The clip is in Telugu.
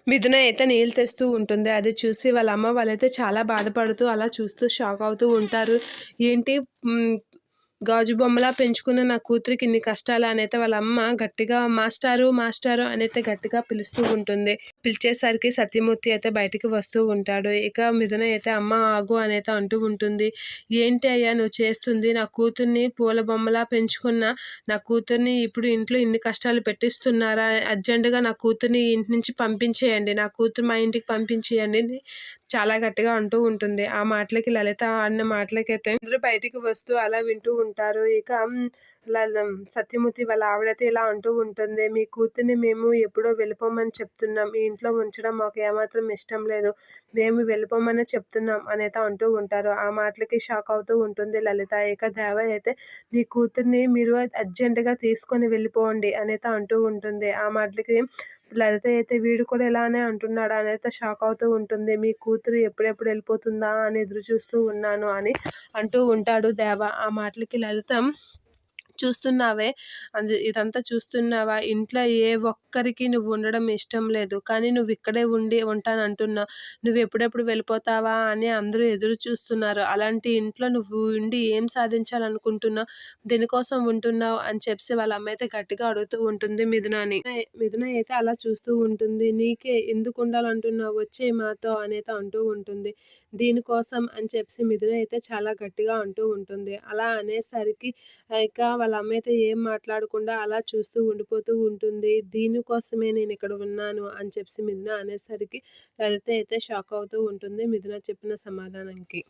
మిథున అయితే నీళ్ళు తెస్తూ ఉంటుంది. అది చూసి వాళ్ళ అమ్మ వాళ్ళైతే చాలా బాధపడుతూ అలా చూస్తూ షాక్ అవుతూ ఉంటారు. ఏంటి గాజు బొమ్మలా పెంచుకున్న నా కూతురికి ఇన్ని కష్టాలా అనైతే వాళ్ళ అమ్మ గట్టిగా మాస్టారు మాస్టారు అనైతే గట్టిగా పిలుస్తూ ఉంటుంది. పిలిచేసరికి సత్యమూర్తి అయితే బయటికి వస్తూ ఉంటాడు. ఇక మిథున అయితే అమ్మ ఆగు అనైతే అంటూ ఉంటుంది. ఏంటి అయ్యా నువ్వు చేస్తుంది? నా కూతుర్ని పూల బొమ్మలా పెంచుకున్న నా కూతుర్ని ఇప్పుడు ఇంట్లో ఇన్ని కష్టాలు పెట్టిస్తున్నారా? అర్జెంటుగా నా కూతుర్ని ఇంటి నుంచి పంపించేయండి. నా కూతురు మా ఇంటికి పంపించేయండి అని చాలా గట్టిగా అంటూ ఉంటుంది. ఆ మాటలకి లలిత అన్న మాటలకైతే అందరూ బయటికి వస్తూ అలా వింటూ ఉంటారు. ఇక సత్యమూర్తి వాళ్ళ ఆవిడైతే ఇలా అంటూ ఉంటుంది. మీ కూతుర్ని మేము ఎప్పుడో వెళ్ళిపోమని చెప్తున్నాం. ఈ ఇంట్లో ఉంచడం మాకు ఏమాత్రం ఇష్టం లేదు. మేము వెళ్ళిపోమని చెప్తున్నాం అనైతే అంటూ ఉంటారు. ఆ మాటలకి షాక్ అవుతూ ఉంటుంది లలిత. ఇక దేవ అయితే మీ కూతుర్ని మీరు అర్జెంటుగా తీసుకొని వెళ్ళిపోండి అనైతే అంటూ ఉంటుంది. ఆ మాటలకి లలిత అయితే వీడు కూడా ఇలానే అంటున్నాడా అనైతే షాక్ అవుతూ ఉంటుంది. మీ కూతురు ఎప్పుడెప్పుడు వెళ్ళిపోతుందా అని ఎదురు చూస్తూ ఉన్నాను అని అంటూ ఉంటాడు దేవ. ఆ మాటలకి లలిత చూస్తున్నావే ఇదంతా చూస్తున్నావా? ఇంట్లో ఏ ఒక్కరికి నువ్వు ఉండడం ఇష్టం లేదు. కానీ నువ్వు ఇక్కడే ఉంటానంటున్నావు. నువ్వు ఎప్పుడెప్పుడు వెళ్ళిపోతావా అని అందరూ ఎదురు చూస్తున్నారు. అలాంటి ఇంట్లో నువ్వు ఉండి ఏం సాధించాలనుకుంటున్నావు? దేనికోసం ఉంటున్నావు అని చెప్పి వాళ్ళ అమ్మ అయితే గట్టిగా అడుగుతూ ఉంటుంది మిథునాని. మిథున అయితే అలా చూస్తూ ఉంటుంది. నీకే ఎందుకు ఉండాలంటున్నావు? వచ్చేయి మాతో అనైతే అంటూ ఉంటుంది. దీనికోసం అని చెప్పి మిథున అయితే చాలా గట్టిగా అంటూ ఉంటుంది. అలా అనేసరికి ఇక వాళ్ళ అమ్మ అయితే ఏం మాట్లాడకుండా అలా చూస్తూ ఉండిపోతూ ఉంటుంది. దీనికోసమే నేను ఇక్కడ ఉన్నాను అని చెప్పి మిథున అనేసరికి లలిత అయితే షాక్ అవుతూ ఉంటుంది మిథున చెప్పిన సమాధానంకి.